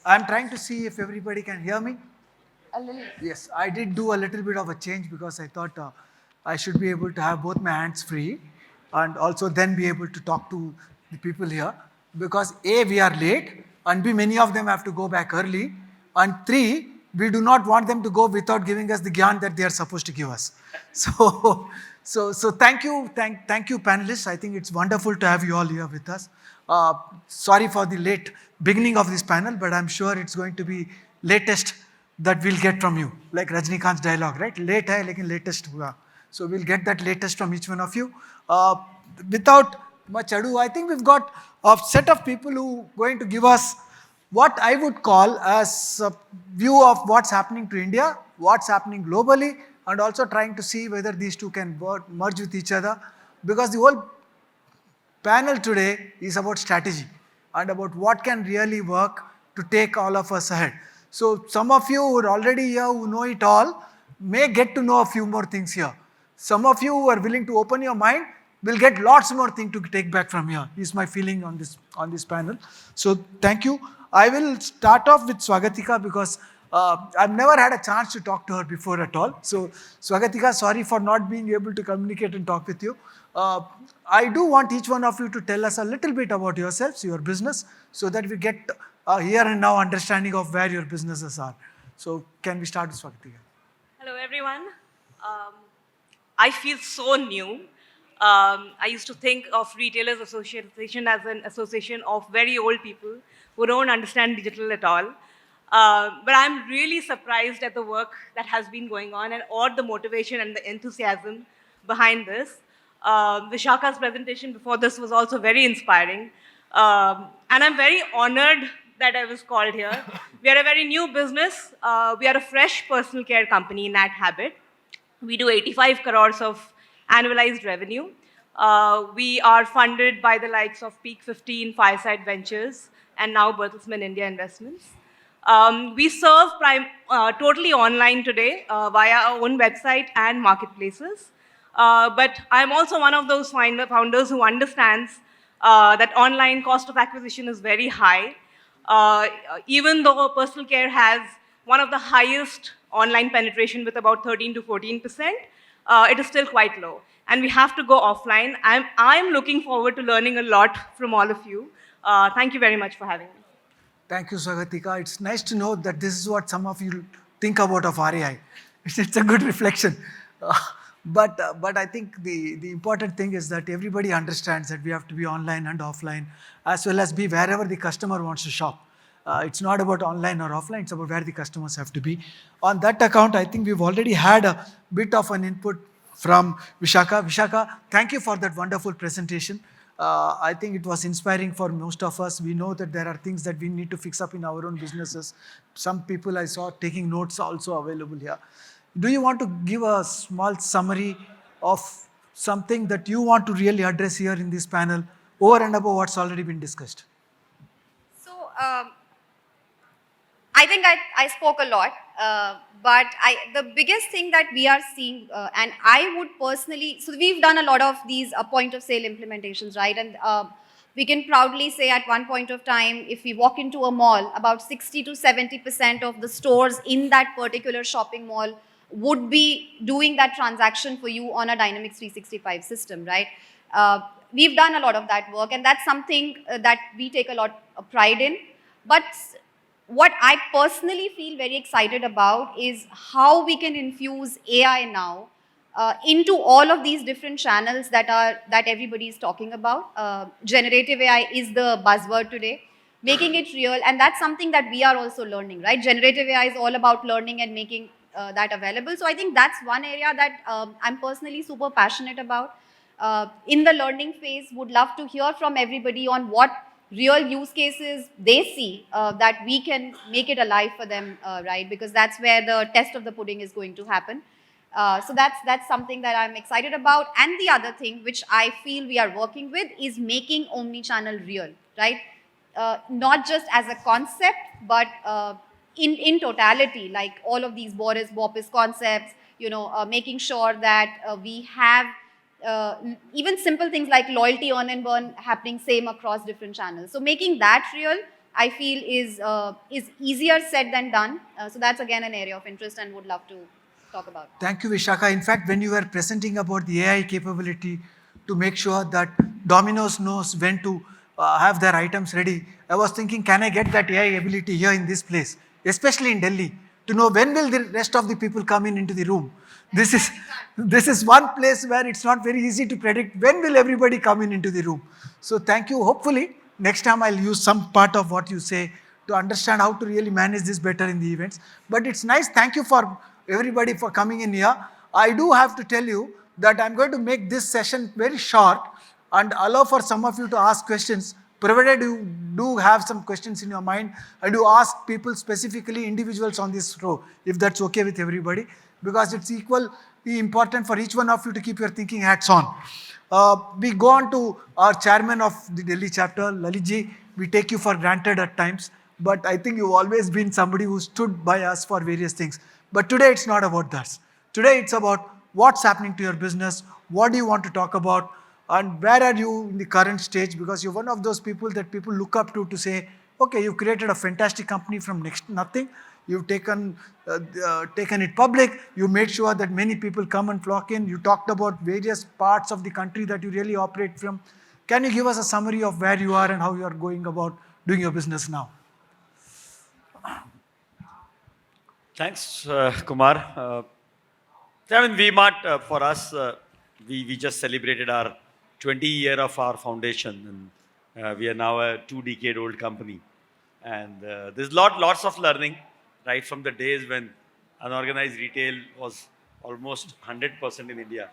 I'm trying to see if everybody can hear me. A little. Yes, I did do a little bit of a change because I thought I should be able to have both my hands free and also then be able to talk to the people here because A, we are late and B, many of them have to go back early and three, we do not want them to go without giving us the gyan that they are supposed to give us. So, so thank you, thank you panelists. I think it's wonderful to have you all here with us. Sorry for the late beginning of this panel, but I'm sure it's going to be latest that we'll get from you, like Rajnikant's dialogue, right? Late hai, lekin latest hua. So we'll get that latest from each one of you. Without much ado, I think we've got a set of people who are going to give us what I would call as a view of what's happening to India, what's happening globally, and also trying to see whether these two can merge with each other. Because the whole panel today is about strategy and about what can really work to take all of us ahead. So some of you who are already here, who know it all, may get to know a few more things here. Some of you who are willing to open your mind will get lots more things to take back from here, is my feeling on this panel. So thank you. I will start off with Swagatika because I've never had a chance to talk to her before at all. So Swagatika, sorry for not being able to communicate and talk with you. I do want each one of you to tell us a little bit about yourselves, your business, so that we get here and now understanding of where your businesses are. So can we start with Swagatika? Hello, everyone. I feel so new. I used to think of Retailers Association as an association of very old people who don't understand digital at all. But I'm really surprised at the work that has been going on and all the motivation and the enthusiasm behind this. Vishakha's presentation before this was also very inspiring. And I'm very honored that I was called here. We are a very new business. We are a fresh personal care company, Nat Habit. We do 85 crores of annualized revenue. We are funded by the likes of Peak 15, Fireside Ventures, and now Bertelsmann India Investments. We serve totally online today via our own website and marketplaces. But I'm also one of those founders who understands that online cost of acquisition is very high. Even though personal care has one of the highest online penetration with about 13 to 14%, it is still quite low. And we have to go offline. I'm looking forward to learning a lot from all of you. Thank you very much for having me. Thank you, Swagatika. It's nice to know that this is what some of you think about of RAI. It's a good reflection. But I think the important thing is that everybody understands that we have to be online and offline, as well as be wherever the customer wants to shop. It's not about online or offline, it's about where the customers have to be. On that account, I think we've already had a bit of an input from Vishakha. Vishakha, thank you for that wonderful presentation. I think it was inspiring for most of us. We know that there are things that we need to fix up in our own businesses. Some people I saw taking notes are also available here. Do you want to give a small summary of something that you want to really address here in this panel over and above what's already been discussed? So, I think I spoke a lot, but the biggest thing that we are seeing, and I would personally, so we've done a lot of these point of sale implementations, right? And we can proudly say at one point of time, if we walk into a mall, about 60 to 70% of the stores in that particular shopping mall would be doing that transaction for you on a Dynamics 365 system, right? We've done a lot of that work, and that's something that we take a lot of pride in. But what I personally feel very excited about is how we can infuse AI now into all of these different channels that everybody is talking about. Generative AI is the buzzword today, making it real, and that's something that we are also learning, right? Generative AI is all about learning and making that available. So I think that's one area that I'm personally super passionate about. In the learning phase, would love to hear from everybody on what real use cases they see that we can make it alive for them, right? Because that's where the test of the pudding is going to happen. So that's something that I'm excited about. And the other thing which I feel we are working with is making omnichannel real, right? Not just as a concept, but in totality, like all of these Boris Bopis concepts, making sure that we have even simple things like loyalty earn and burn happening same across different channels. So making that real, I feel is easier said than done. So that's again an area of interest and would love to talk about. Thank you, Vishakha. In fact, when you were presenting about the AI capability to make sure that Domino's knows when to have their items ready, I was thinking, can I get that AI ability here in this place, especially in Delhi, to know when will the rest of the people come in into the room? This is one place where it's not very easy to predict when will everybody come in into the room. So thank you. Hopefully, next time I'll use some part of what you say to understand how to really manage this better in the events. But it's nice. Thank you for everybody for coming in here. I do have to tell you that I'm going to make this session very short and allow for some of you to ask questions, provided you do have some questions in your mind and you ask people, specifically individuals on this row, if that's okay with everybody, because it's equally important for each one of you to keep your thinking hats on. We go on to our chairman of the Delhi chapter, Lalitji. We take you for granted at times, but I think you've always been somebody who stood by us for various things. But today it's not about that. Today it's about what's happening to your business, what do you want to talk about, and where are you in the current stage, because you're one of those people that people look up to say, okay, you've created a fantastic company from next to nothing. You've taken it public. You made sure that many people come and flock in. You talked about various parts of the country that you really operate from. Can you give us a summary of where you are and how you are going about doing your business now? Thanks, Kumar. V-Mart, for us, we just celebrated our 20-year of our foundation, and we are now a 2-decade-old company. And there's lots of learning, right from the days when unorganized retail was almost 100% in India,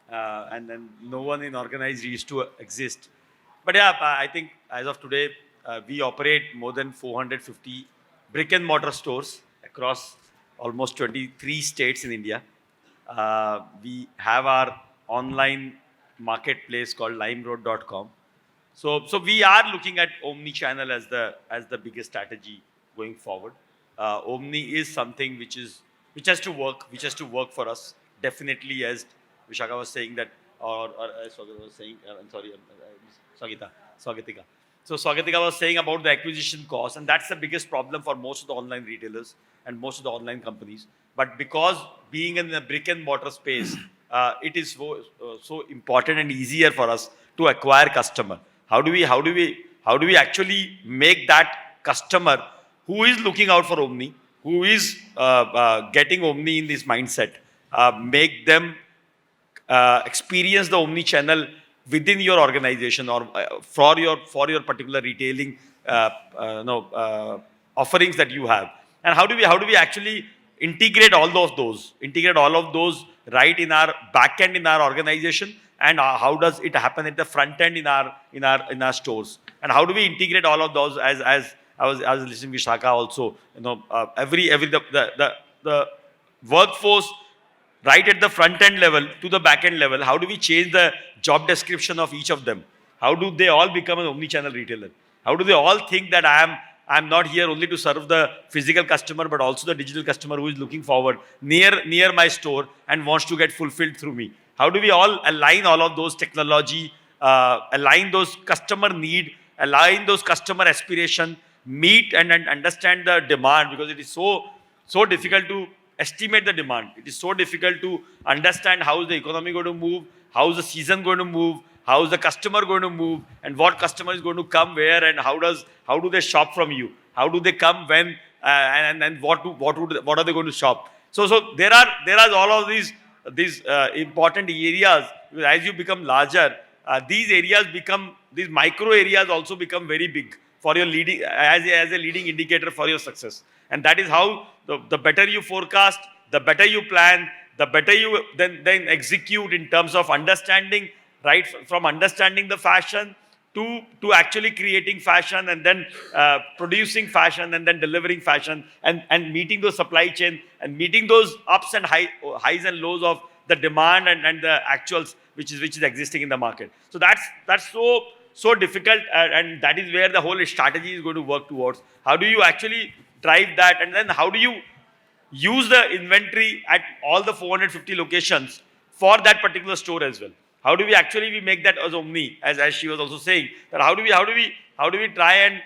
and then no one in organized used to exist. But yeah, I think as of today, we operate more than 450 brick and mortar stores across almost 23 states in India. We have our online marketplace called limeroad.com. So we are looking at Omnichannel as the biggest strategy going forward. Omni is something which has to work for us. Definitely, as Vishakha was saying that, or Swagatika was saying, I'm sorry, Swagatika. So Swagatika was saying about the acquisition cost, and that's the biggest problem for most of the online retailers and most of the online companies. But because being in the brick and mortar space, it is so important and easier for us to acquire customer. How do we actually make that customer who is looking out for Omni, who is getting Omni in this mindset, make them experience the Omni channel within your organization or for your particular retailing offerings that you have, and how do we actually integrate all of those right in our back end in our organization, and how does it happen at the front end in our stores, and how do we integrate all of those as I was listening to Vishakha also, the workforce right at the front end level to the back end level, how do we change the job description of each of them? How do they all become an omni-channel retailer? How do they all think that I'm not here only to serve the physical customer, but also the digital customer who is looking forward near my store and wants to get fulfilled through me? How do we all align all of those technology, align those customer need, align those customer aspiration, meet and understand the demand, because it is so difficult to estimate the demand. It is so difficult to understand how is the economy going to move, how is the season going to move, how is the customer going to move, and what customer is going to come where, and how do they shop from you? How do they come when, and what are they going to shop? So there are all of these important areas. As you become larger, these micro areas also become very big for your leading as a leading indicator for your success. And that is how the better you forecast, the better you plan, the better you then execute in terms of understanding, right from understanding the fashion to actually creating fashion, and then producing fashion, and then delivering fashion, and meeting those supply chain, and meeting those ups and highs and lows of the demand and the actuals which is existing in the market. So that's so difficult, and that is where the whole strategy is going to work towards. How do you actually drive that, and then how do you use the inventory at all the 450 locations for that particular store as well? How do we make that as Omni, as she was also saying, that how do we try and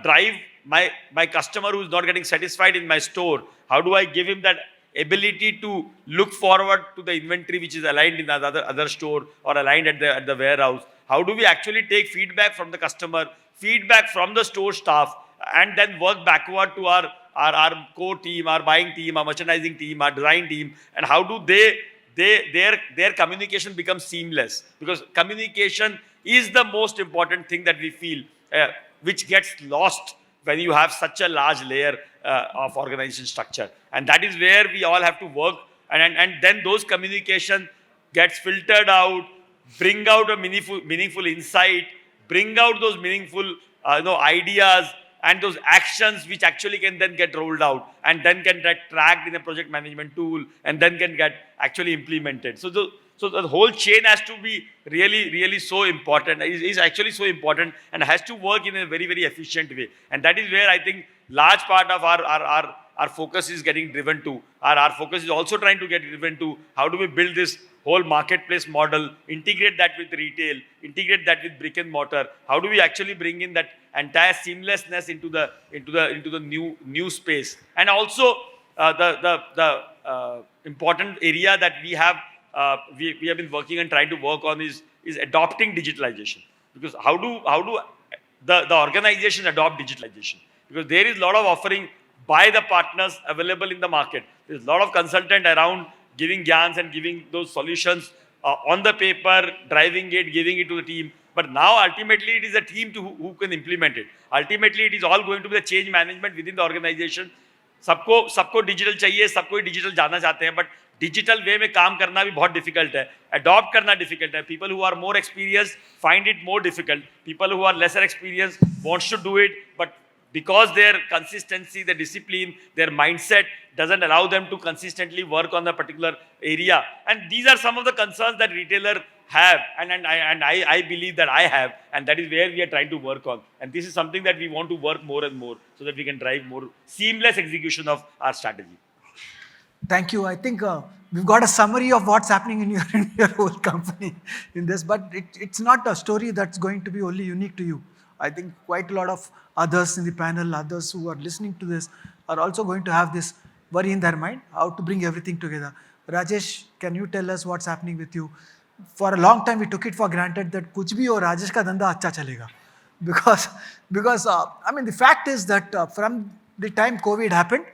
drive my customer who is not getting satisfied in my store? How do I give him that ability to look forward to the inventory which is aligned in the other store or aligned at the warehouse? How do we actually take feedback from the customer, feedback from the store staff, and then work backward to our core team, our buying team, our merchandising team, our design team, and how do their communication becomes seamless? Because communication is the most important thing that we feel, which gets lost when you have such a large layer of organization structure. And that is where we all have to work, and then those communication gets filtered out, bring out a meaningful insight, bring out those meaningful ideas and those actions which actually can then get rolled out and then can get tracked in a project management tool and then can get actually implemented. So the whole chain has to be really so important. Is actually so important and has to work in a very efficient way. And that is where I think large part of our focus is getting driven to. Our focus is also trying to get driven to how do we build this whole marketplace model, integrate that with retail, integrate that with brick and mortar. How do we actually bring in that entire seamlessness into the new space? And also the important area that we have been working and trying to work on is adopting digitalization. Because how do the organization adopt digitalization? Because there is a lot of offering by the partners available in the market. There's a lot of consultant around giving gyans and giving those solutions on the paper, driving it, giving it to the team. But now ultimately it is a team who can implement it. Ultimately it is all going to be the change management within the organization. सबको digital चाहिए, सबको digital जाना चाहते हैं, but digital वे में काम करना भी बहुत डिफिकल्ट है, अडॉप्ट करना डिफिकल्ट है. People who are more experience find it more difficult. People who are lesser experience wants to do it, but because their consistency, their discipline, their mindset doesn't allow them to consistently work on a particular area. And these are some of the concerns that retailer have, and I believe that I have, and that is where we are trying to work on. And this is something that we want to work more and more so that we can drive more seamless execution of our strategy. Thank you. I think we've got a summary of what's happening in your whole company in this, but it's not a story that's going to be only unique to you. I think quite a lot of others in the panel, others who are listening to this, are also going to have this worry in their mind, how to bring everything together. Rajesh, can you tell us what's happening with you? For a long time, we took it for granted that kuch bhi ho, Rajesh ka dhanda acha chalega. Because I mean, the fact is that from the time COVID happened,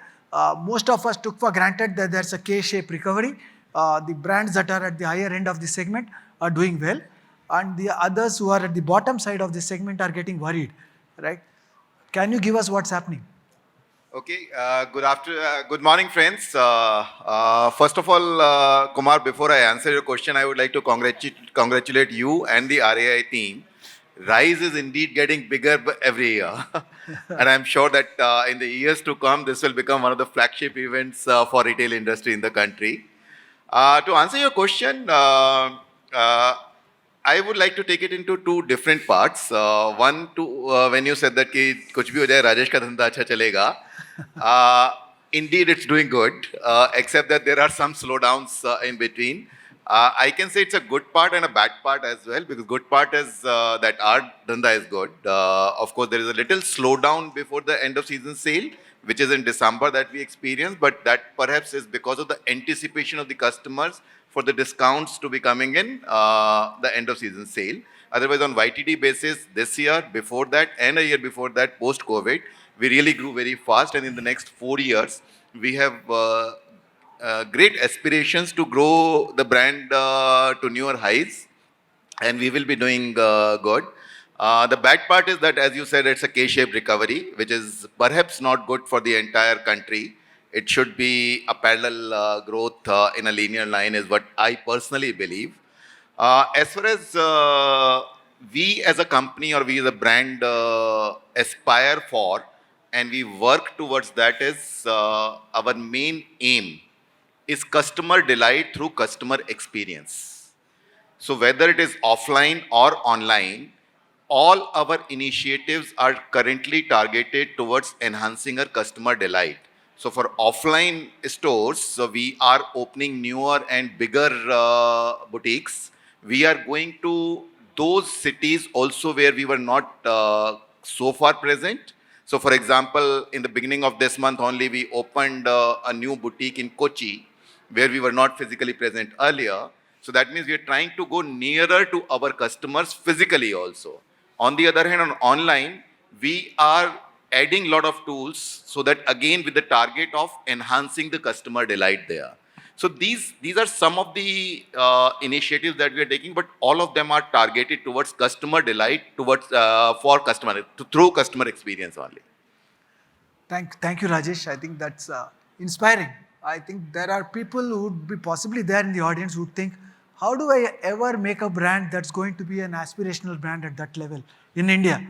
most of us took for granted that there's a K-shaped recovery. The brands that are at the higher end of the segment are doing well, and the others who are at the bottom side of the segment are getting worried, right? Can you give us what's happening? Okay, good morning, friends. First of all, Kumar, before I answer your question, I would like to congratulate you and the RAI team. Rise is indeed getting bigger every year. And I'm sure that in the years to come, this will become one of the flagship events for retail industry in the country. To answer your question, I would like to take it into two different parts. One, when you said that ki kuch bhi ho jaye, Rajesh ka dhanda acha chalega. Indeed, it's doing good, except that there are some slowdowns in between. I can say it's a good part and a bad part as well, because good part is that our dhanda is good. Of course, there is a little slowdown before the end of season sale, which is in December that we experience, but that perhaps is because of the anticipation of the customers for the discounts to be coming in the end of season sale. Otherwise, on YTD basis, this year, before that, and a year before that, post-COVID, we really grew very fast. And in the next 4 years, we have great aspirations to grow the brand to newer heights. And we will be doing good. The bad part is that, as you said, it's a K-shaped recovery, which is perhaps not good for the entire country. It should be a parallel growth in a linear line is what I personally believe. As far as we as a company or we as a brand aspire for and we work towards that is our main aim is customer delight through customer experience. So whether it is offline or online, all our initiatives are currently targeted towards enhancing our customer delight. So for offline stores, so we are opening newer and bigger boutiques. We are going to those cities also where we were not so far present. So for example, in the beginning of this month only, we opened a new boutique in Kochi where we were not physically present earlier. So that means we are trying to go nearer to our customers physically also. On the other hand, on online, we are adding a lot of tools so that again with the target of enhancing the customer delight there. So these are some of the initiatives that we are taking, but all of them are targeted towards customer delight, towards for customer through customer experience only. Thank you, Rajesh. I think that's inspiring. I think there are people who would be possibly there in the audience who would think, how do I ever make a brand that's going to be an aspirational brand at that level in India?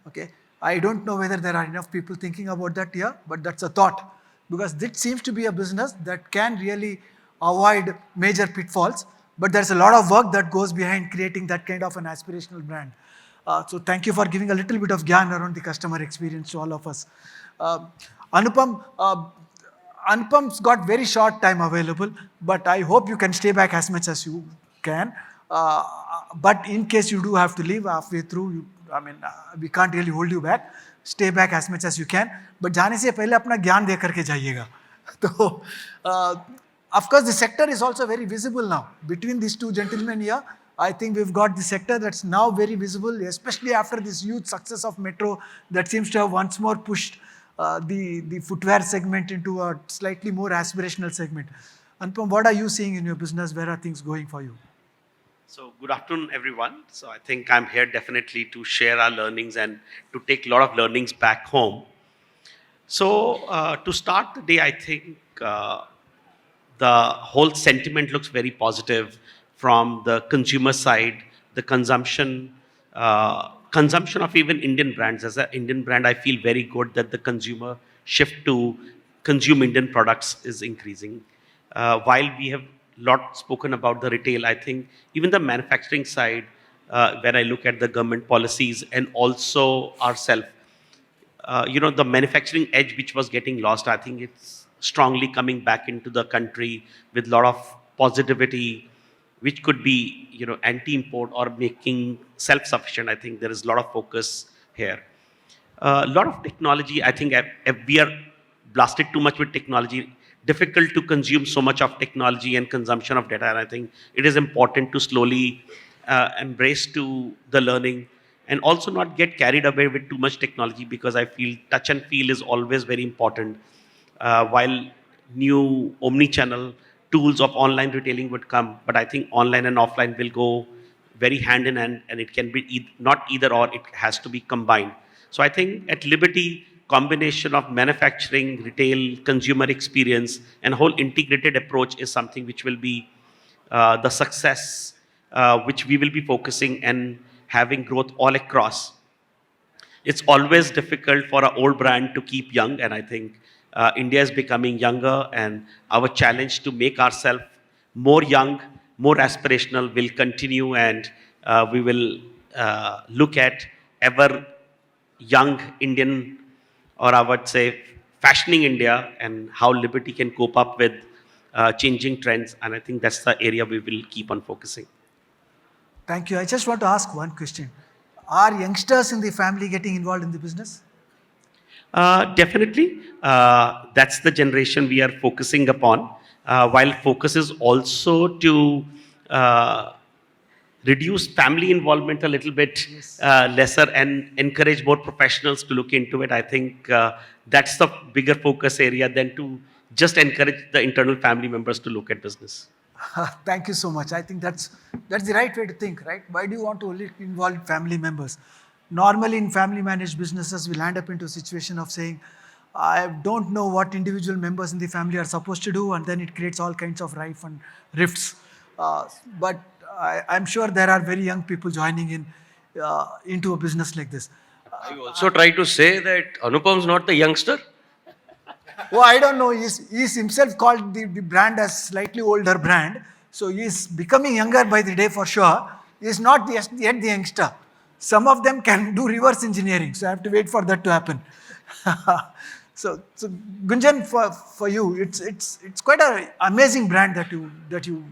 Okay, I don't know whether there are enough people thinking about that here, but that's a thought, because this seems to be a business that can really avoid major pitfalls, but there's a lot of work that goes behind creating that kind of an aspirational brand. So thank you for giving a little bit of gyan around the customer experience to all of us. Anupam, Anupam's got very short time available, but I hope you can stay back as much as you can. But in case you do have to leave halfway through, we can't really hold you back. Stay back as much as you can. But जाने से पहले अपना ज्ञान दे करके जाइएगा. तो of course, the sector is also very visible now. Between these two gentlemen here, I think we've got the sector that's now very visible, especially after this huge success of Metro that seems to have once more pushed the footwear segment into a slightly more aspirational segment. Anupam, what are you seeing in your business? Where are things going for you? So good afternoon, everyone. So I think I'm here definitely to share our learnings and to take a lot of learnings back home. So to start the day, I think the whole sentiment looks very positive from the consumer side, the consumption of even Indian brands. As an Indian brand, I feel very good that the consumer shift to consume Indian products is increasing. While we have lot spoken about the retail, I think even the manufacturing side, when I look at the government policies and also ourselves, the manufacturing edge which was getting lost, I think it's strongly coming back into the country with a lot of positivity, which could be, anti-import or making self-sufficient. I think there is a lot of focus here. A lot of technology, I think we are blasted too much with technology, difficult to consume so much of technology and consumption of data. And I think it is important to slowly embrace to the learning and also not get carried away with too much technology, because I feel touch and feel is always very important. While new omnichannel tools of online retailing would come, but I think online and offline will go very hand in hand, and it can be not either or, it has to be combined. So I think at Liberty, combination of manufacturing, retail, consumer experience, and whole integrated approach is something which will be the success which we will be focusing and having growth all across. It's always difficult for an old brand to keep young, and I think India is becoming younger, and our challenge to make ourselves more young, more aspirational will continue, and we will look at ever young Indian, or I would say fashioning India, and how Liberty can cope up with changing trends. And I think that's the area we will keep on focusing. Thank you. I just want to ask one question. Are youngsters in the family getting involved in the business? Definitely. That's the generation we are focusing upon. While focus is also to reduce family involvement a little bit lesser and encourage more professionals to look into it. I think that's the bigger focus area than to just encourage the internal family members to look at business. Thank you so much. I think that's the right way to think, right? Why do you want to only involve family members? Normally in family managed businesses, we'll end up into a situation of saying, I don't know what individual members in the family are supposed to do, and then it creates all kinds of rife and rifts. But I'm sure there are very young people joining in into a business like this. You also try to say that Anupam's not the youngster? Well, I don't know. He's himself called the brand as slightly older brand. So he's becoming younger by the day for sure. He's not yet the youngster. Some of them can do reverse engineering. So I have to wait for that to happen. So Gunjan, for you, it's quite an amazing brand that you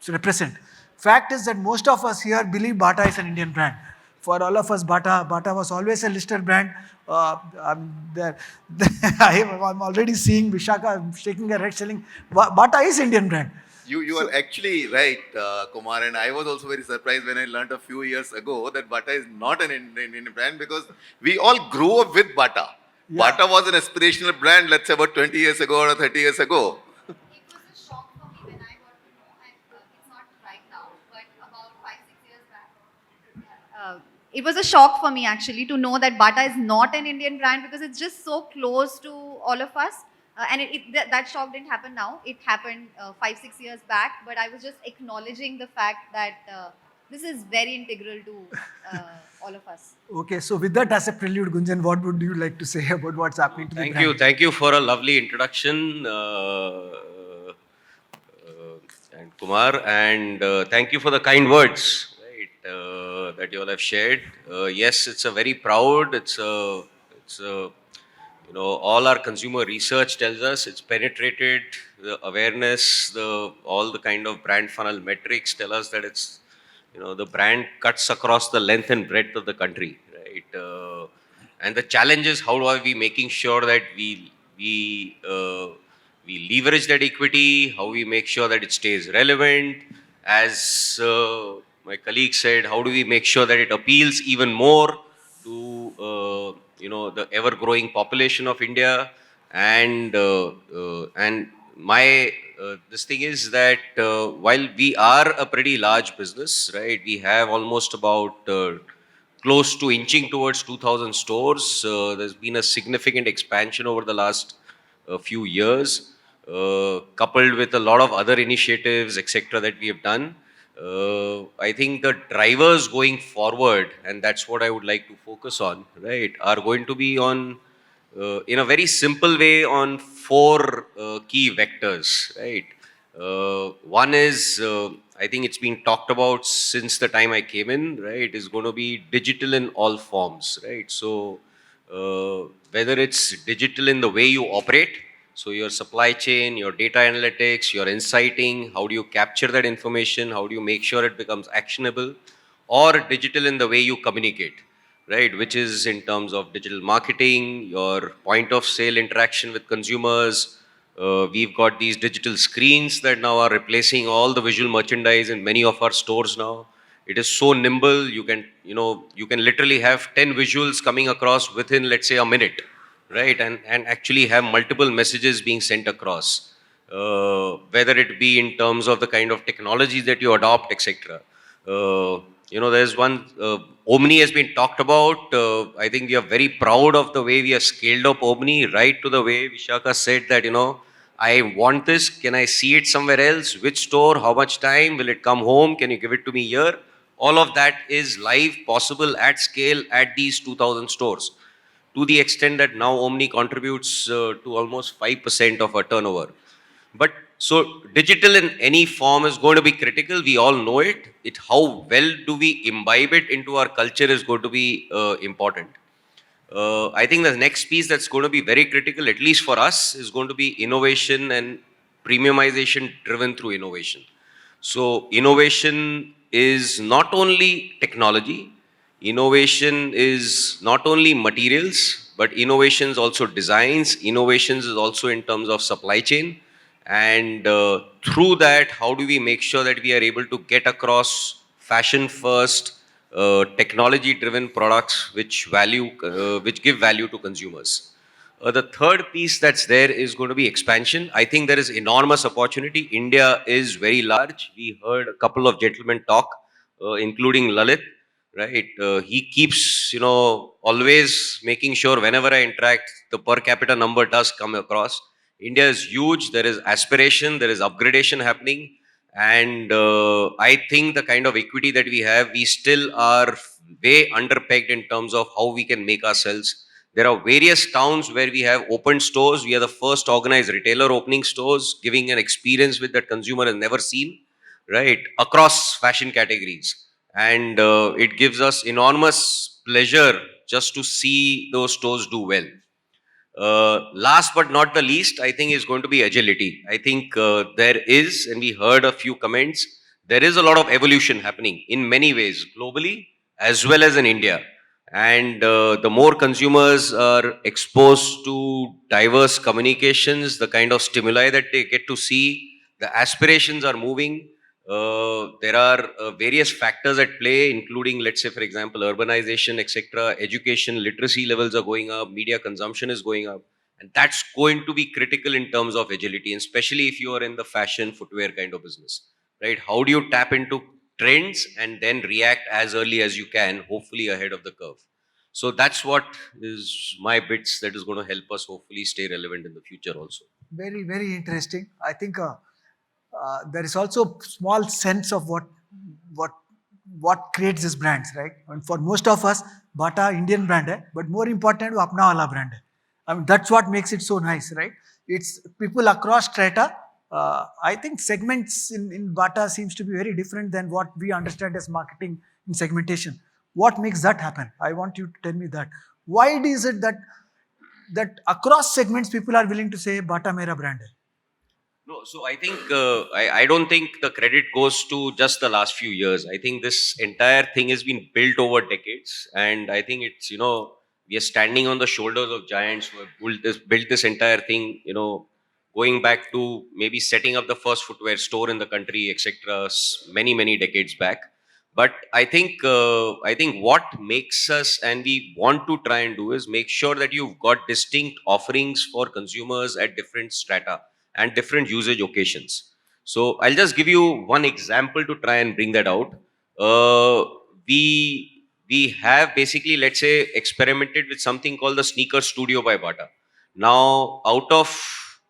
represent. Fact is that most of us here believe Bata is an Indian brand. for all of us, Bata was always a listed brand. There, I'm already seeing Vishakha shaking her head, selling. Bata is Indian brand. You are actually right, Kumar, and I was also very surprised when I learned a few years ago that Bata is not an Indian brand because we all grew up with Bata. Yeah. Bata was an aspirational brand, let's say about 20 years ago or 30 years ago. It was a shock for me when I got to know, and it's not right now, but about 5-6 years back. It was a shock for me actually to know that Bata is not an Indian brand because it's just so close to all of us. And that shock didn't happen now. It happened 5-6 years back, but I was just acknowledging the fact that this is very integral to all of us. Okay, so with that as a prelude, Gunjan, what would you like to say about what's happening to the brand? Thank you for a lovely introduction, and Kumar, and thank you for the kind words, right, that you all have shared. Yes, it's a very proud. It's a all our consumer research tells us it's penetrated. The awareness, all the kind of brand funnel metrics tell us that it's, the brand cuts across the length and breadth of the country, right? And the challenge is how are we making sure that we leverage that equity, how we make sure that it stays relevant. As my colleague said, how do we make sure that it appeals even more to the ever-growing population of India, and my this thing is that while we are a pretty large business, right, we have almost about close to inching towards 2,000 stores. There's been a significant expansion over the last few years, coupled with a lot of other initiatives, etc., that we have done. I think the drivers going forward, and that's what I would like to focus on, right, are going to be on, in a very simple way, on four key vectors, right. One is, I think it's been talked about since the time I came in, right, is going to be digital in all forms, right. So, whether it's digital in the way you operate, so your supply chain, your data analytics, your inciting, how do you capture that information? How do you make sure it becomes actionable? Or digital in the way you communicate, right? Which is in terms of digital marketing, your point of sale interaction with consumers. We've got these digital screens that now are replacing all the visual merchandise in many of our stores now. It is so nimble. You can literally have 10 visuals coming across within, let's say, a minute, right? And actually have multiple messages being sent across, whether it be in terms of the kind of technology that you adopt, etc. There's one, Omni has been talked about. I think we are very proud of the way we have scaled up Omni, right to the way Vishakha said that, I want this, can I see it somewhere else? Which store, how much time, will it come home? Can you give it to me here? All of that is live, possible at scale at these 2,000 stores, to the extent that now Omni contributes to almost 5% of our turnover. But so digital in any form is going to be critical. We all know it. How well do we imbibe it into our culture is going to be important. I think the next piece that's going to be very critical, at least for us, is going to be innovation and premiumization driven through innovation. So innovation is not only technology, innovation is not only materials, but innovation is also designs, innovations is also in terms of supply chain. And through that, how do we make sure that we are able to get across fashion first, technology driven products which give value to consumers. The third piece that's there is going to be expansion. I think there is enormous opportunity. India is very large. We heard a couple of gentlemen talk, including Lalit, right? He keeps, always making sure whenever I interact, the per capita number does come across. India is huge. There is aspiration. There is upgradation happening. And I think the kind of equity that we have, we still are way underpegged in terms of how we can make ourselves. There are various towns where we have opened stores. We are the first organized retailer opening stores, giving an experience which that consumer has never seen, right, across fashion categories. And it gives us enormous pleasure just to see those stores do well. Last but not the least, I think is going to be agility. I think there is, and we heard a few comments, there is a lot of evolution happening in many ways globally, as well as in India. And the more consumers are exposed to diverse communications, the kind of stimuli that they get to see, the aspirations are moving. There are various factors at play, including, let's say, for example, urbanization, etc. Education, literacy levels are going up, media consumption is going up. And that's going to be critical in terms of agility, and especially if you are in the fashion footwear kind of business, right? How do you tap into trends and then react as early as you can, hopefully ahead of the curve? So that's what is my bits that is going to help us hopefully stay relevant in the future also. Very, very interesting. I think there is also small sense of what what creates these brands, right? And for most of us, Bata Indian brand hai, but more important, वो अपना वाला brand hai. I mean, that's what makes it so nice, right? It's people across strata. I think segments in Bata seems to be very different than what we understand as marketing in segmentation. What makes that happen? I want you to tell me that. Why is it that across segments people are willing to say Bata mera brand hai? No, so I think I don't think the credit goes to just the last few years. I think this entire thing has been built over decades, and I think it's, we are standing on the shoulders of giants who have built this entire thing. Going back to maybe setting up the first footwear store in the country, etc. Many decades back. But I think what makes us, and we want to try and do, is make sure that you've got distinct offerings for consumers at different strata and different usage occasions. So I'll just give you one example to try and bring that out. Uh, we have basically, let's say, experimented with something called the Sneaker Studio by Bata. Now, out of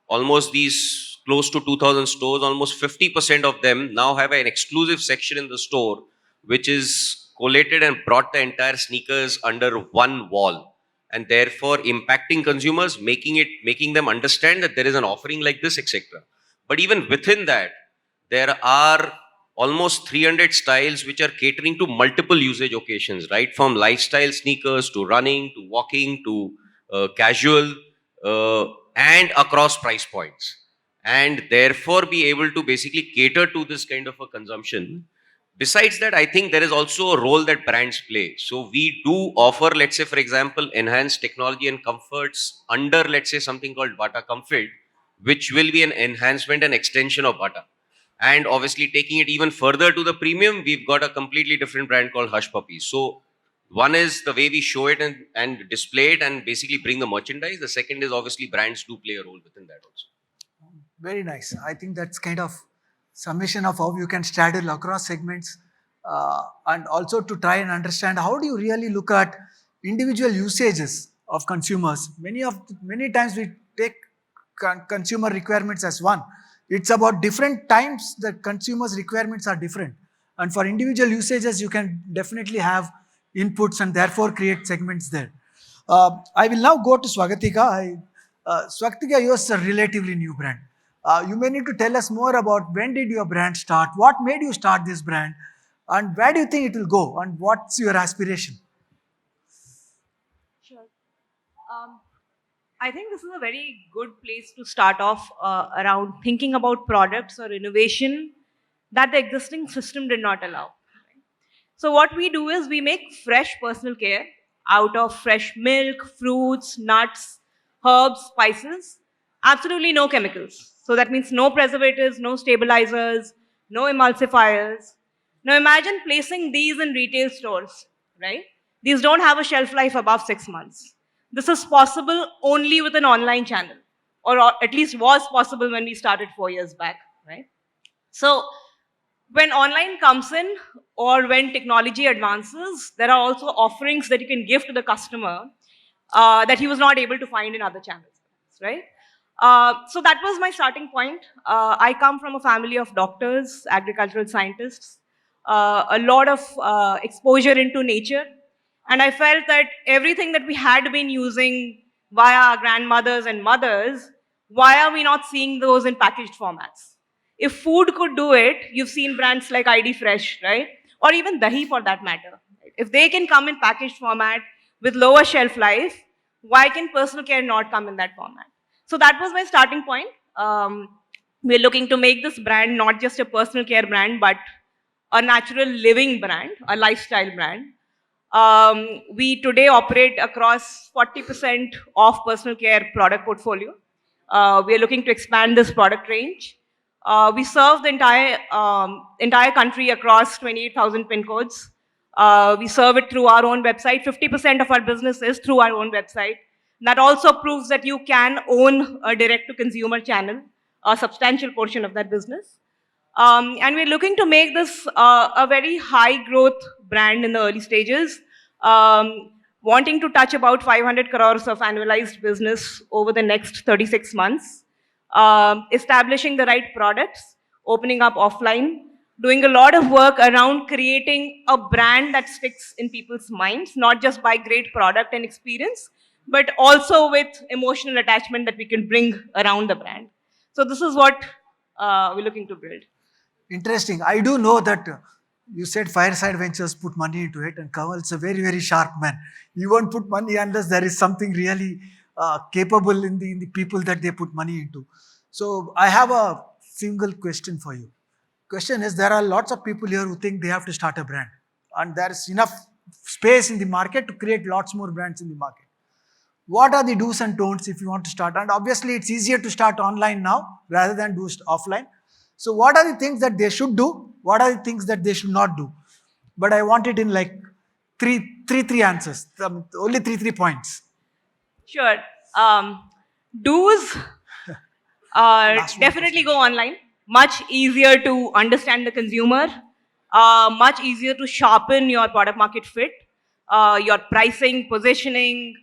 almost these close to 2,000 stores, almost 50% of them now have an exclusive section in the store, which is collated and brought the entire sneakers under one wall, and therefore impacting consumers, making them understand that there is an offering like this, etc. But even within that, there are almost 300 styles which are catering to multiple usage occasions, right from lifestyle sneakers to running to walking to casual, uh, and across price points, and therefore be able to basically cater to this kind of a consumption. Besides that, I think there is also a role that brands play. So we do offer, let's say, for example, enhanced technology and comforts under, let's say, something called Bata Comfort, which will be an enhancement and extension of Bata. And obviously, taking it even further to the premium, we've got a completely different brand called Hush Puppies. So one is the way we show it and display it and basically bring the merchandise. The second is obviously brands do play a role within that also. Very nice. I think that's kind of summation of how you can straddle across segments, and also to try and understand how do you really look at individual usages of consumers. Many times we take consumer requirements as one. It's about different times that consumers' requirements are different, and for individual usages you can definitely have inputs and therefore create segments there. I will now go to Swagatika. Swagatika, yours is a relatively new brand. You may need to tell us more about when did your brand start, what made you start this brand, and where do you think it will go, and what's your aspiration? Sure. I think this is a very good place to start off around thinking about products or innovation that the existing system did not allow. So what we do is we make fresh personal care out of fresh milk, fruits, nuts, herbs, spices, absolutely no chemicals. So that means no preservatives, no stabilizers, no emulsifiers. Now imagine placing these in retail stores, right? These don't have a shelf life above 6 months. This is possible only with an online channel, or at least was possible when we started 4 years back, right? So when online comes in or when technology advances, there are also offerings that you can give to the customer that he was not able to find in other channels, right? So that was my starting point. I come from a family of doctors, agricultural scientists, a lot of exposure into nature. And I felt that everything that we had been using via our grandmothers and mothers, why are we not seeing those in packaged formats? If food could do it, you've seen brands like ID Fresh, right? Or even Dahi for that matter. If they can come in packaged format with lower shelf life, why can personal care not come in that format? So that was my starting point. We're looking to make this brand not just a personal care brand, but a natural living brand, a lifestyle brand. We today operate across 40% of personal care product portfolio. We are looking to expand this product range. We serve the entire country across 28,000 pin codes. We serve it through our own website. 50% of our business is through our own website. That also proves that you can own a direct-to-consumer channel, a substantial portion of that business. And we're looking to make this a very high growth brand in the early stages, wanting to touch about 500 crores of annualized business over the next 36 months, establishing the right products, opening up offline, doing a lot of work around creating a brand that sticks in people's minds, not just by great product and experience, but also with emotional attachment that we can bring around the brand. So this is what we're looking to build. Interesting. I do know that you said Fireside Ventures put money into it, and Kamal's a very, very sharp man. You won't put money unless there is something really capable in the people that they put money into. So I have a single question for you. Question is, there are lots of people here who think they have to start a brand, and there is enough space in the market to create lots more brands in the market. What are the do's and don'ts if you want to start? And obviously, it's easier to start online now rather than do offline. So what are the things that they should do? What are the things that they should not do? But I want it in like three answers. Only three points. Sure. Do's definitely go online. Much easier to understand the consumer. Much easier to sharpen your product market fit. Your pricing, positioning,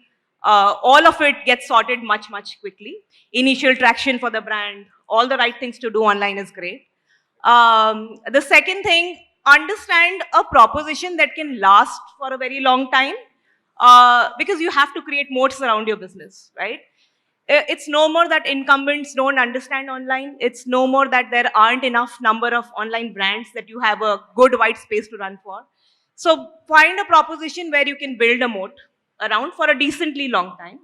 all of it gets sorted much quickly. Initial traction for the brand, all the right things to do online is great. The second thing, understand a proposition that can last for a very long time, because you have to create moats around your business, right? It's no more that incumbents don't understand online. It's no more that there aren't enough number of online brands that you have a good white space to run for. So find a proposition where you can build a moat around for a decently long time.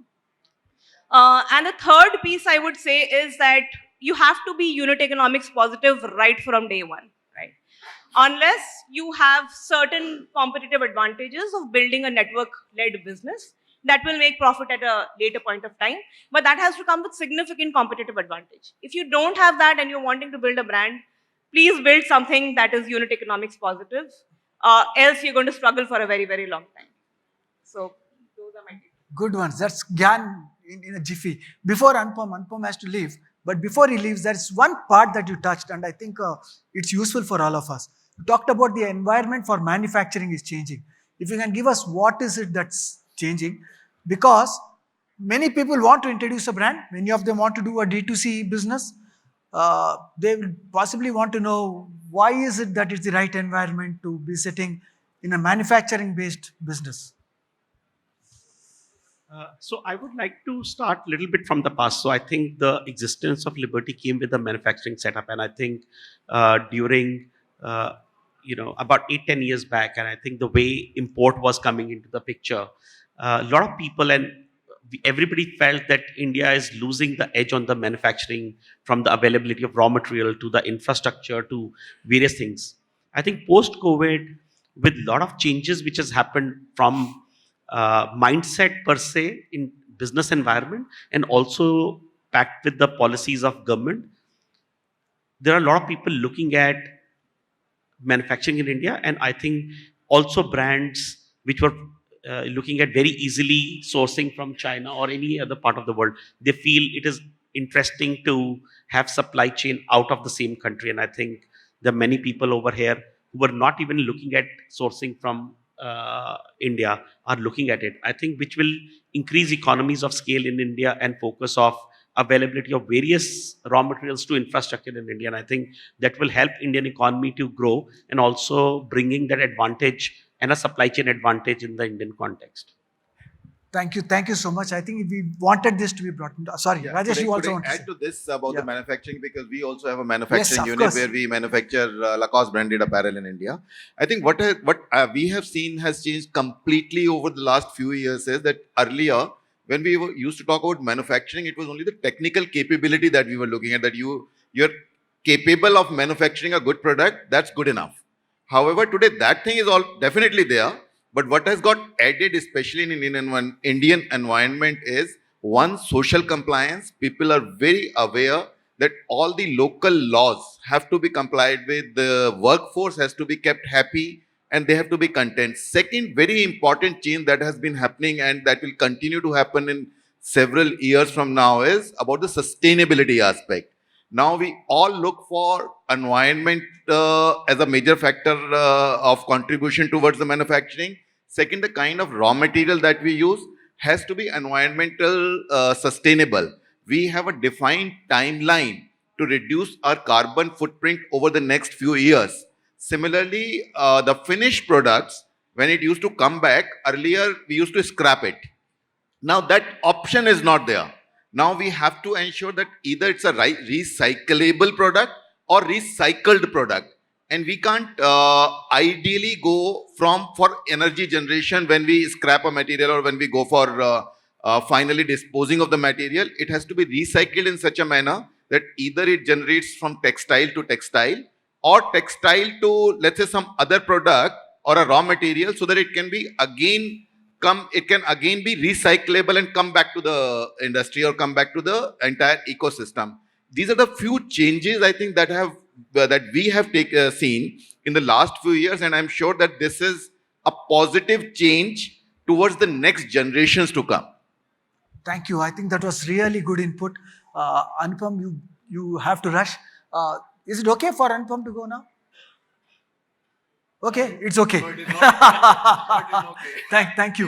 And the third piece I would say is that you have to be unit economics positive right from day one, right? Unless you have certain competitive advantages of building a network-led business that will make profit at a later point of time, but that has to come with significant competitive advantage. If you don't have that and you're wanting to build a brand, please build something that is unit economics positive, else you're going to struggle for a very, very long time. So those are my tips. Good ones. That's Gyan in a jiffy. Before Anupam has to leave, but before he leaves, there's one part that you touched, and I think it's useful for all of us. You talked about the environment for manufacturing is changing. If you can give us what is it that's changing, because many people want to introduce a brand, many of them want to do a D2C business. They will possibly want to know why is it that it's the right environment to be sitting in a manufacturing-based business. So I would like to start a little bit from the past. So I think the existence of Liberty came with the manufacturing setup, and I think during about 8-10 years back, and I think the way import was coming into the picture, a lot of people and everybody felt that India is losing the edge on the manufacturing, from the availability of raw material to the infrastructure to various things. I think post-COVID, with a lot of changes which has happened from mindset per se in business environment, and also packed with the policies of government, there are a lot of people looking at manufacturing in India, and I think also brands which were looking at very easily sourcing from China or any other part of the world, they feel it is interesting to have supply chain out of the same country. And I think there are many people over here who were not even looking at sourcing from India are looking at it. I think which will increase economies of scale in India and focus of availability of various raw materials to infrastructure in India. And I think that will help Indian economy to grow, and also bringing that advantage and a supply chain advantage in the Indian context. Thank you so much. I think we wanted this to be brought into. Sorry, Yeah, Rajesh, you also want to add say. to this about Yeah. the manufacturing, because we also have a manufacturing Yes, of unit course. where we manufacture Lacoste branded apparel in India. I think what we have seen has changed completely over the last few years is that earlier, when we used to talk about manufacturing, it was only the technical capability that we were looking at, that you're capable of manufacturing a good product, that's good enough. However, today that thing is all definitely there, But what has got added, especially in Indian environment, is one, social compliance. People are very aware that all the local laws have to be complied with. The workforce has to be kept happy and they have to be content. Second, very important change that has been happening and that will continue to happen in several years from now is about the sustainability aspect. Now we all look for environment as a major factor of contribution towards the manufacturing. Second, the kind of raw material that we use has to be environmental sustainable. We have a defined timeline to reduce our carbon footprint over the next few years. Similarly, the finished products, when it used to come back, earlier we used to scrap it. Now that option is not there. Now we have to ensure that either it's a recyclable product or recycled product. And we can't ideally go for energy generation when we scrap a material or when we go for finally disposing of the material. It has to be recycled in such a manner that either it generates from textile to textile or textile to, let's say, some other product or a raw material, so that it can be again be recyclable and come back to the industry or come back to the entire ecosystem. These are the few changes I think that we have seen in the last few years, and I'm sure that this is a positive change towards the next generations to come. Thank you. I think that was really good input. Anupam, you have to rush. Is it okay for Anupam to go now? Okay, it's okay. No, it is not. Thank you.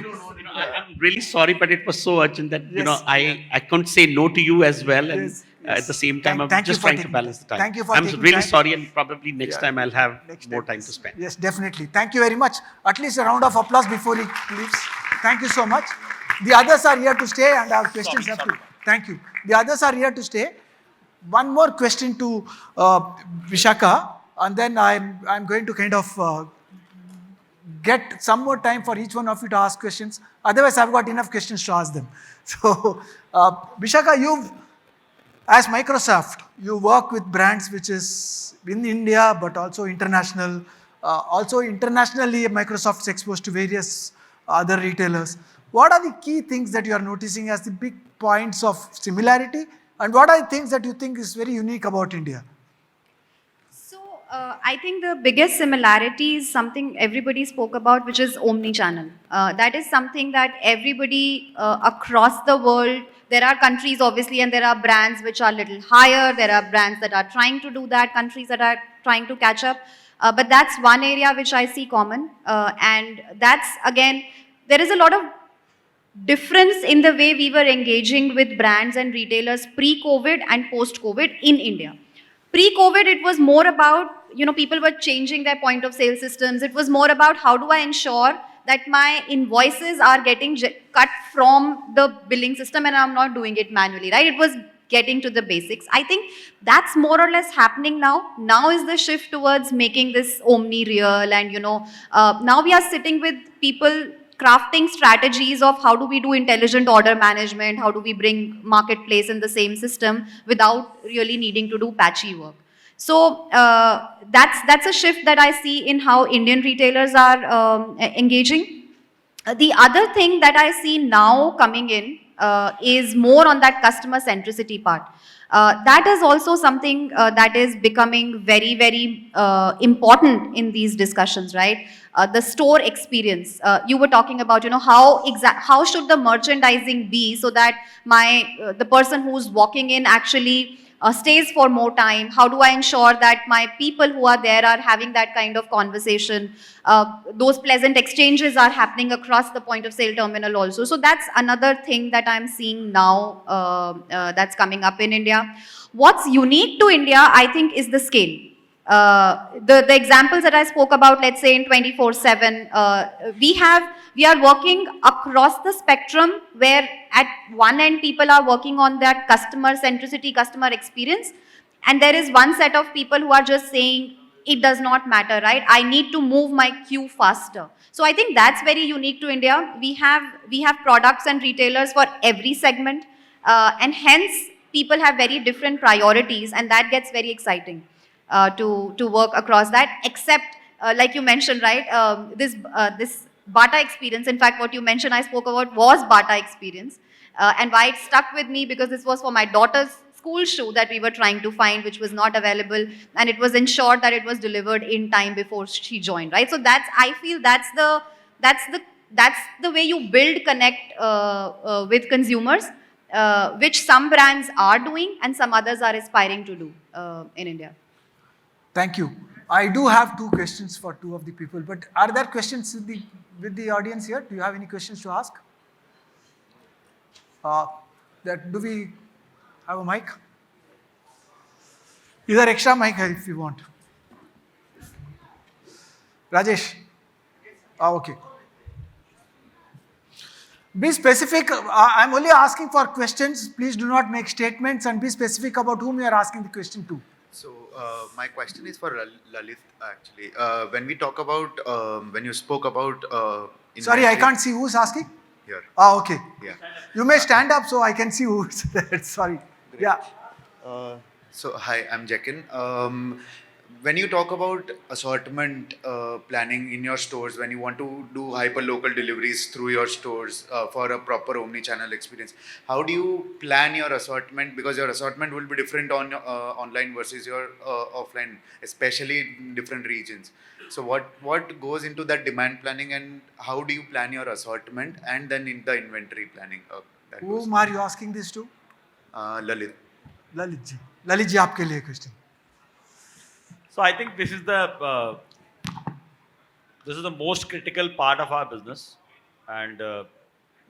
I'm really sorry, but it was so urgent that Yes. I couldn't say no to you as well, and Yes, at the same time Thank I'm you just for trying to taking balance the time. time. Thank you for I'm taking really time. sorry, and probably next Yeah. time I'll have Next more time. time to spend. Yes, definitely. Thank you very much. At least a round of applause before he leaves. Thank you so much. The others are here to stay and our questions have to. Thank you. The others are here to stay. One more question to Vishakha, and then I'm going to kind of get some more time for each one of you to ask questions. Otherwise, I've got enough questions to ask them. So, Vishakha, as Microsoft, you work with brands which is in India, but also international. Also internationally, Microsoft is exposed to various other retailers. What are the key things that you are noticing as the big points of similarity? And what are the things that you think is very unique about India? So, I think the biggest similarity is something everybody spoke about, which is omnichannel. That is something that everybody across the world, there are countries obviously, and there are brands which are a little higher, there are brands that are trying to do that, countries that are trying to catch up. But that's one area which I see common. And that's, again, there is a lot of difference in the way we were engaging with brands and retailers pre-COVID and post-COVID in India. Pre-COVID, it was more about, people were changing their point of sale systems. It was more about how do I ensure that my invoices are getting cut from the billing system and I'm not doing it manually, right? It was getting to the basics. I think that's more or less happening now. Now is the shift towards making this omni real, and now we are sitting with people crafting strategies of how do we do intelligent order management, how do we bring marketplace in the same system without really needing to do patchy work. So that's a shift that I see in how Indian retailers are engaging. The other thing that I see now coming in is more on that customer centricity part. That is also something that is becoming very, very important in these discussions, right? The store experience. You were talking about, how should the merchandising be so that the person who's walking in actually stays for more time? How do I ensure that my people who are there are having that kind of conversation? Those pleasant exchanges are happening across the point of sale terminal also. So that's another thing that I'm seeing now that's coming up in India. What's unique to India, I think, is the scale. The examples that I spoke about, let's say in 24/7, we are working across the spectrum, where at one end people are working on that customer centricity, customer experience, and there is one set of people who are just saying it does not matter, right? I need to move my queue faster. So I think that's very unique to India. We have products and retailers for every segment, and hence people have very different priorities, and that gets very exciting. To work across that, except like you mentioned, right? This Bata experience. In fact, what you mentioned, I spoke about was Bata experience. And why it stuck with me, because this was for my daughter's school shoe that we were trying to find, which was not available, and it was ensured that it was delivered in time before she joined, right? So I feel that's the way you build connect with consumers, which some brands are doing and some others are aspiring to do in India. Thank you. I do have two questions for two of the people, but are there questions with the audience here? Do you have any questions to ask? Do we have a mic? Is there extra mic if you want? Rajesh? Okay. Be specific. I'm only asking for questions. Please do not make statements, and be specific about whom you are asking the question to. So my question is for Lalit actually. When we talk about, when you spoke about... Sorry, I can't see who's asking. Here. Okay. Yeah. You may stand up so I can see who's there. Sorry. Great. Yeah. So hi, I'm Jain. When you talk about assortment planning in your stores, when you want to do hyper local deliveries through your stores for a proper omni-channel experience, how do you plan your assortment? Because your assortment will be different on online versus your offline, especially in different regions. So what goes into that demand planning, and how do you plan your assortment, and then in the inventory planning? Whom are you asking this to? Lalit. Lalit ji. Lalit ji, आपके लिए question. So I think this is the most critical part of our business, and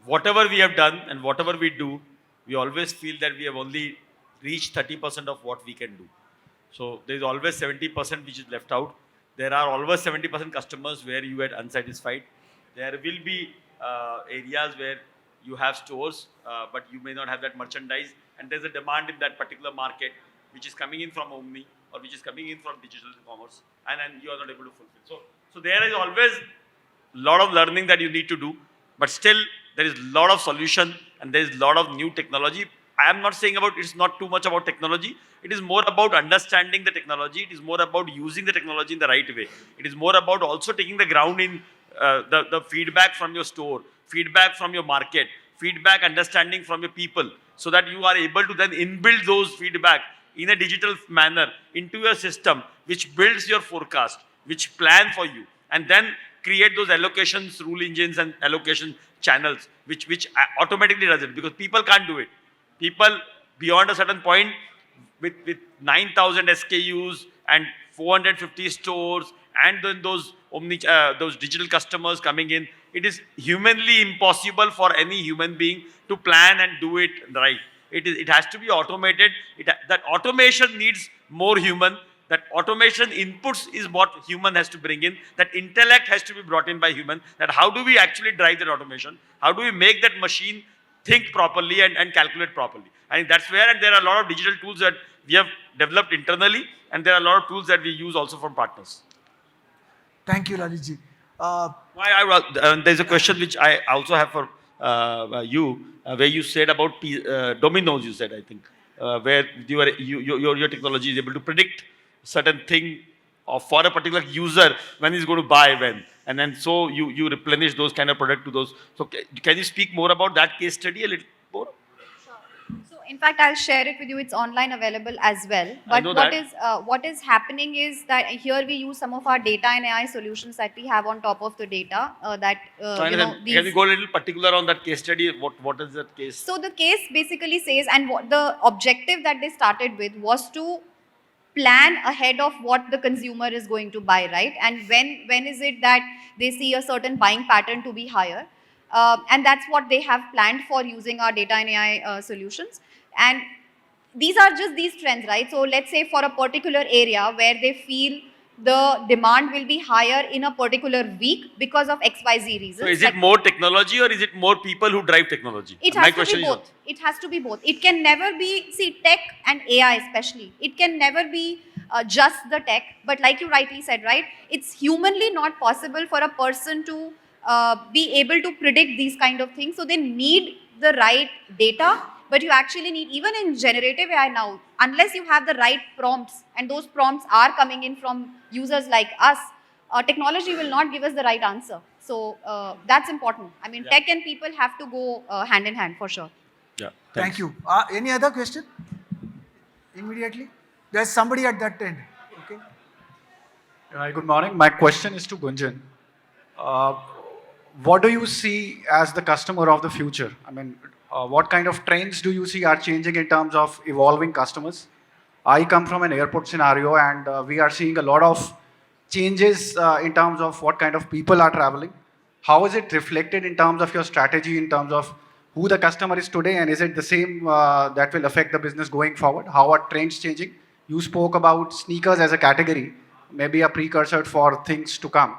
whatever we have done and whatever we do, we always feel that we have only reached 30% of what we can do. So there is always 70% which is left out. There are always 70% customers where you are unsatisfied. There will be areas where you have stores, but you may not have that merchandise, and there's a demand in that particular market which is coming in from Omni or which is coming in from digital commerce, and you are not able to fulfill. So there is always a lot of learning that you need to do, but still there is a lot of solution and there is a lot of new technology. I am not saying about it's not too much about technology. It is more about understanding the technology. It is more about using the technology in the right way. It is more about also taking the ground in the feedback from your store, feedback from your market, feedback understanding from your people, so that you are able to then inbuild those feedback in a digital manner into your system, which builds your forecast, which plan for you, and then create those allocations, rule engines and allocation channels, which automatically does it, because people can't do it. People beyond a certain point with 9,000 SKUs and 450 stores, and then those digital customers coming in, it is humanly impossible for any human being to plan and do it right. It has to be automated. That automation needs more human. That automation inputs is what human has to bring in. That intellect has to be brought in by human. That how do we actually drive that automation? How do we make that machine think properly and calculate properly? I think that's where, and there are a lot of digital tools that we have developed internally, and there are a lot of tools that we use also from partners. Thank you, Lalit ji. There's a question which I also have for you, where you said about Domino's, you said, I think, where your technology is able to predict certain thing for a particular user when he's going to buy when. And then so you replenish those kind of product to those. So can you speak more about that case study a little more? So in fact, I'll share it with you. It's online available as well. But what is happening is that here we use some of our data and AI solutions that we have on top of the data. Can you go a little particular on that case study? What is that case? So the case basically says, and what the objective that they started with was to plan ahead of what the consumer is going to buy, right? And when is it that they see a certain buying pattern to be higher? And that's what they have planned for using our data and AI solutions. And these are just these trends, right? So let's say for a particular area where they feel the demand will be higher in a particular week because of XYZ reasons. So is it more technology or is it more people who drive technology? It has to be both. It has to be both. It can never be, see, tech and AI especially, it can never be just the tech. But like you rightly said, right, it's humanly not possible for a person to be able to predict these kind of things. So they need the right data, but you actually need, even in generative AI now, unless you have the right prompts, and those prompts are coming in from users like us, technology will not give us the right answer. So that's important. I mean, tech and people have to go hand in hand for sure. Yeah. Thank you. Any other question? Immediately? There's somebody at that end. Okay. Hi, good morning. My question is to Gunjan. Uh, what do you see as the customer of the future? I mean, what kind of trends do you see are changing in terms of evolving customers? I come from an airport scenario, and we are seeing a lot of changes in terms of what kind of people are traveling. How is it reflected in terms of your strategy, in terms of who the customer is today, and is it the same that will affect the business going forward? How are trends changing? You spoke about sneakers as a category, maybe a precursor for things to come.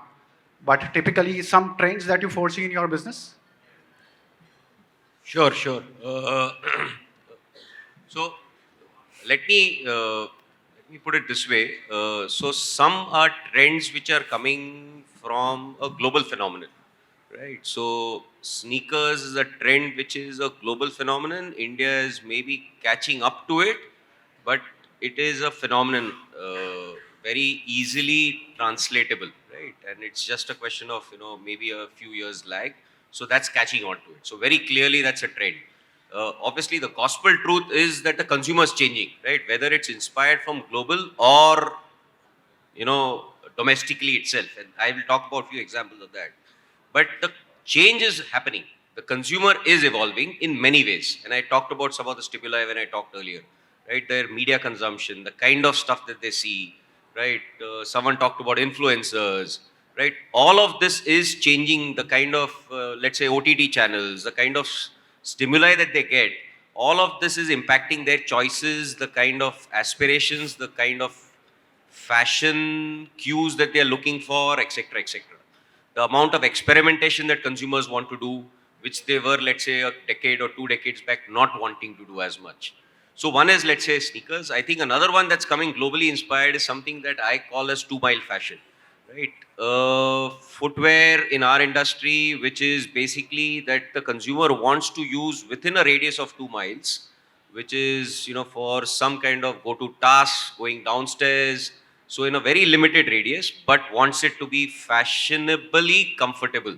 But typically, some trends that you foresee in your business? Sure, sure. So let me put it this way. So some are trends which are coming from a global phenomenon, right? So sneakers is a trend which is a global phenomenon. India is maybe catching up to it, but it is a phenomenon very easily translatable, right? And it's just a question of maybe a few years lag. So that's catching on to it. So very clearly that's a trend. Obviously, the gospel truth is that the consumer is changing, right? Whether it's inspired from global or domestically itself. And I will talk about a few examples of that. But the change is happening. The consumer is evolving in many ways. And I talked about some of the stimuli when I talked earlier, right? Their media consumption, the kind of stuff that they see, right? Someone talked about influencers, right? All of this is changing the kind of, let's say, OTT channels, the kind of stimuli that they get. All of this is impacting their choices, the kind of aspirations, the kind of fashion cues that they are looking for, etc., etc. The amount of experimentation that consumers want to do, which they were, let's say, a decade or 2 decades back not wanting to do as much. So one is, let's say, sneakers. I think another one that's coming globally inspired is something that I call as 2-mile fashion, right? Footwear in our industry, which is basically that the consumer wants to use within a radius of 2 miles, which is, for some kind of go-to task, going downstairs. So in a very limited radius, but wants it to be fashionably comfortable,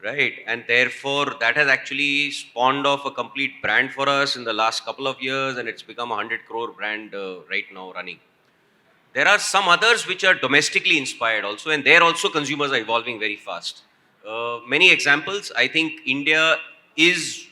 right? And therefore, that has actually spawned off a complete brand for us in the last couple of years, and it's become a 100 crore brand right now running. There are some others which are domestically inspired also, and there also consumers are evolving very fast. Many examples. I think India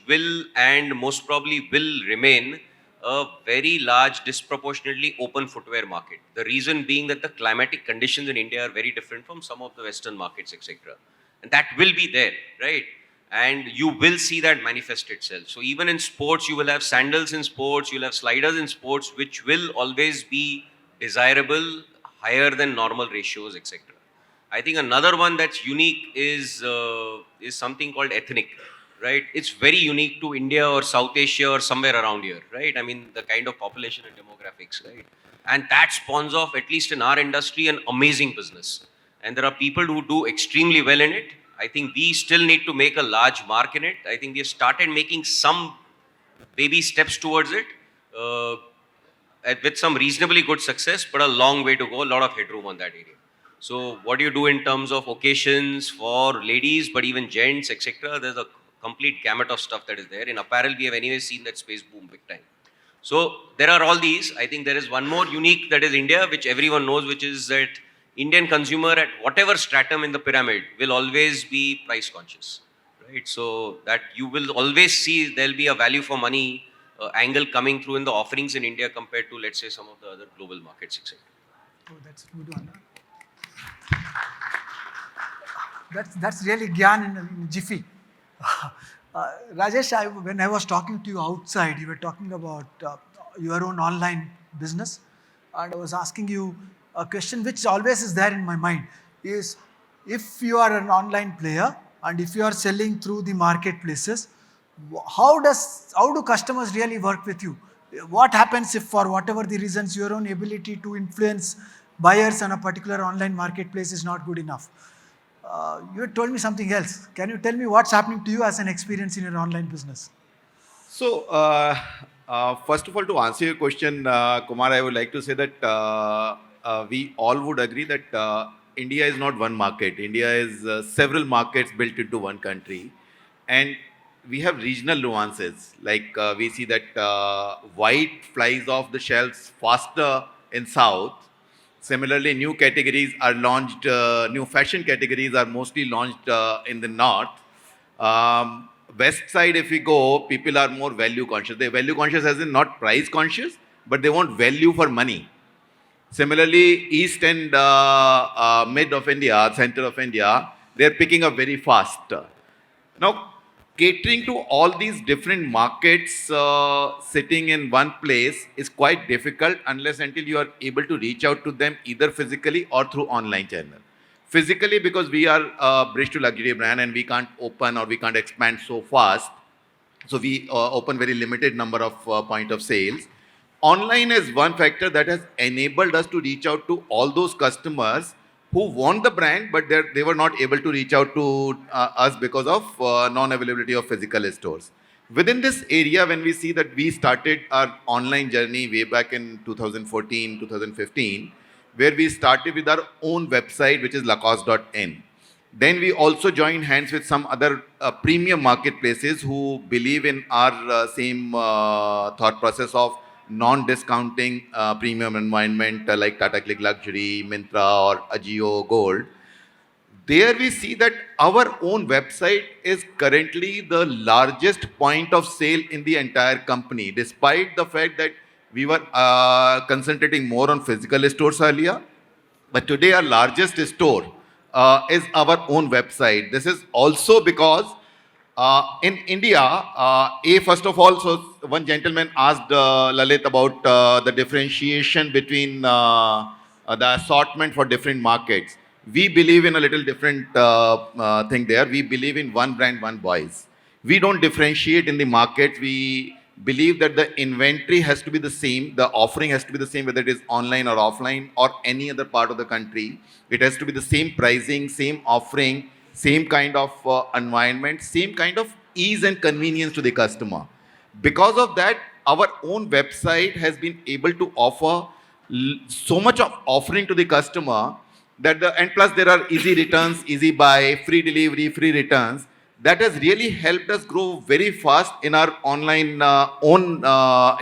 will, and most probably will remain a very large, disproportionately open footwear market. The reason being that the climatic conditions in India are very different from some of the Western markets, etc. And that will be there, right? And you will see that manifest itself. So even in sports, you will have sandals in sports, you'll have sliders in sports, which will always be desirable, higher than normal ratios, etc. I think another one that's unique is something called ethnic, right? It's very unique to India or South Asia or somewhere around here, right? I mean, the kind of population and demographics, right? And that spawns off, at least in our industry, an amazing business. And there are people who do extremely well in it. I think we still need to make a large mark in it. I think we have started making some baby steps towards it with some reasonably good success, but a long way to go, a lot of headroom on that area. So what do you do in terms of occasions for ladies, but even gents, etc.? There's a complete gamut of stuff that is there. In apparel, we have anyway seen that space boom big time. So there are all these. I think there is one more unique that is India, which everyone knows, which is that Indian consumer at whatever stratum in the pyramid will always be price conscious, right? So that you will always see there'll be a value for money angle coming through in the offerings in India compared to, let's say, some of the other global markets, etc. Oh, that's a good one. That's really Gyan in jiffy. Rajesh, when I was talking to you outside, you were talking about your own online business, and I was asking you a question which always is there in my mind is, if you are an online player and if you are selling through the marketplaces, how do customers really work with you? What happens if, for whatever the reasons, your own ability to influence buyers on a particular online marketplace is not good enough? You told me something else. Can you tell me what's happening to you as an experience in your online business? So, first of all, to answer your question, Kumar, I would like to say that we all would agree that India is not one market. India is several markets built into one country. And we have regional nuances. Like we see that white flies off the shelves faster in South. Similarly, new categories are launched, new fashion categories are mostly launched in the North. West side, if we go, people are more value conscious. They're value conscious as in not price conscious, but they want value for money. Similarly, east and mid of India, center of India, they're picking up very fast. Now, catering to all these different markets sitting in one place is quite difficult unless until you are able to reach out to them either physically or through online channel. Physically, because we are a bridge to luxury brand and we can't open or we can't expand so fast. So we open very limited number of point of sales. Online is one factor that has enabled us to reach out to all those customers who want the brand, but they were not able to reach out to us because of non-availability of physical stores. Within this area, when we see that we started our online journey way back in 2014, 2015, where we started with our own website, which is Lacoste.in. Then we also joined hands with some other premium marketplaces who believe in our same thought process of non-discounting premium environment like Tata Click Luxury, Myntra or Ajio Gold. There we see that our own website is currently the largest point of sale in the entire company, despite the fact that we were concentrating more on physical stores earlier. But today our largest store is our own website. This is also because in India, first of all, so one gentleman asked Lalit about the differentiation between the assortment for different markets. We believe in a little different thing there. We believe in one brand, one voice. We don't differentiate in the markets. We believe that the inventory has to be the same, the offering has to be the same, whether it is online or offline or any other part of the country. It has to be the same pricing, same offering, same kind of environment, same kind of ease and convenience to the customer. Because of that, our own website has been able to offer so much of offering to the customer that and plus there are easy returns, easy buy, free delivery, free returns. That has really helped us grow very fast in our online own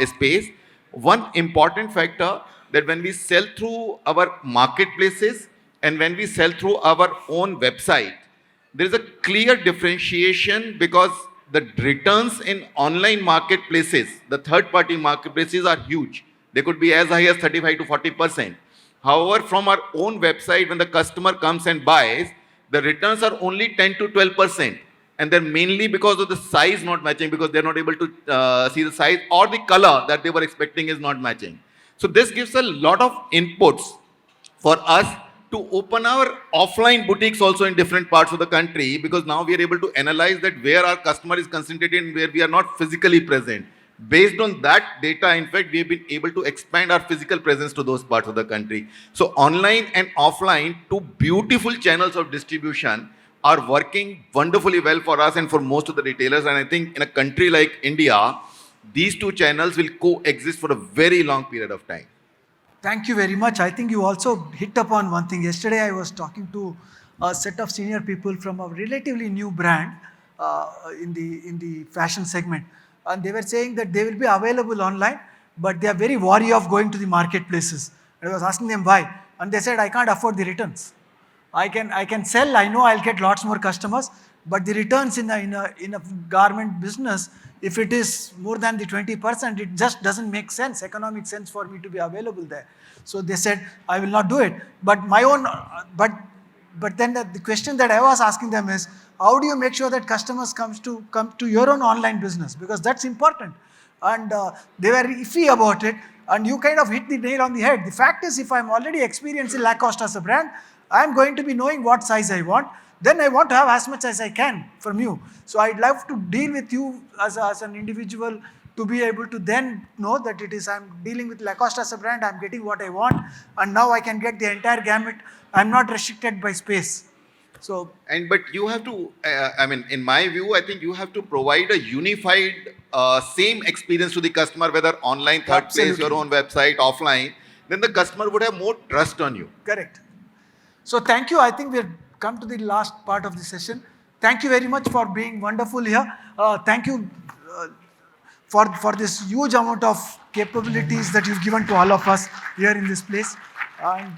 space. One important factor that when we sell through our marketplaces and when we sell through our own website, there is a clear differentiation because the returns in online marketplaces, the third-party marketplaces are huge. They could be as high as 35 to 40%. However, from our own website, when the customer comes and buys, the returns are only 10 to 12%. And they're mainly because of the size not matching, because they're not able to see the size or the color that they were expecting is not matching. So this gives a lot of inputs for us to open our offline boutiques also in different parts of the country, because now we are able to analyze that where our customer is concentrated and where we are not physically present. Based on that data, in fact, we have been able to expand our physical presence to those parts of the country. So online and offline, two beautiful channels of distribution are working wonderfully well for us and for most of the retailers. And I think in a country like India, these two channels will coexist for a very long period of time. Thank you very much. I think you also hit upon one thing. Yesterday I was talking to a set of senior people from a relatively new brand in the fashion segment. And they were saying that they will be available online, but they are very wary of going to the marketplaces. I was asking them why. And they said, I can't afford the returns. I can sell, I know I'll get lots more customers, but the returns in a garment business, if it is more than the 20%, it just doesn't make sense, economic sense for me to be available there. So they said, I will not do it. But my own, but then the question that I was asking them is, how do you make sure that customers come to your own online business? Because that's important. And they were iffy about it, and you kind of hit the nail on the head. The fact is, if I'm already experiencing Lacoste as a brand, I'm going to be knowing what size I want. Then I want to have as much as I can from you. So I'd love to deal with you as an individual to be able to then know that it is I'm dealing with Lacoste as a brand, I'm getting what I want, and now I can get the entire gamut. I'm not restricted by space. So, but you have to, I mean, in my view, I think you have to provide a unified, same experience to the customer, whether online, third place, your own website, offline. Then the customer would have more trust on you. Correct. So thank you. I think we've come to the last part of the session. Thank you very much for being wonderful here. Thank you for this huge amount of capabilities that you've given to all of us here in this place. And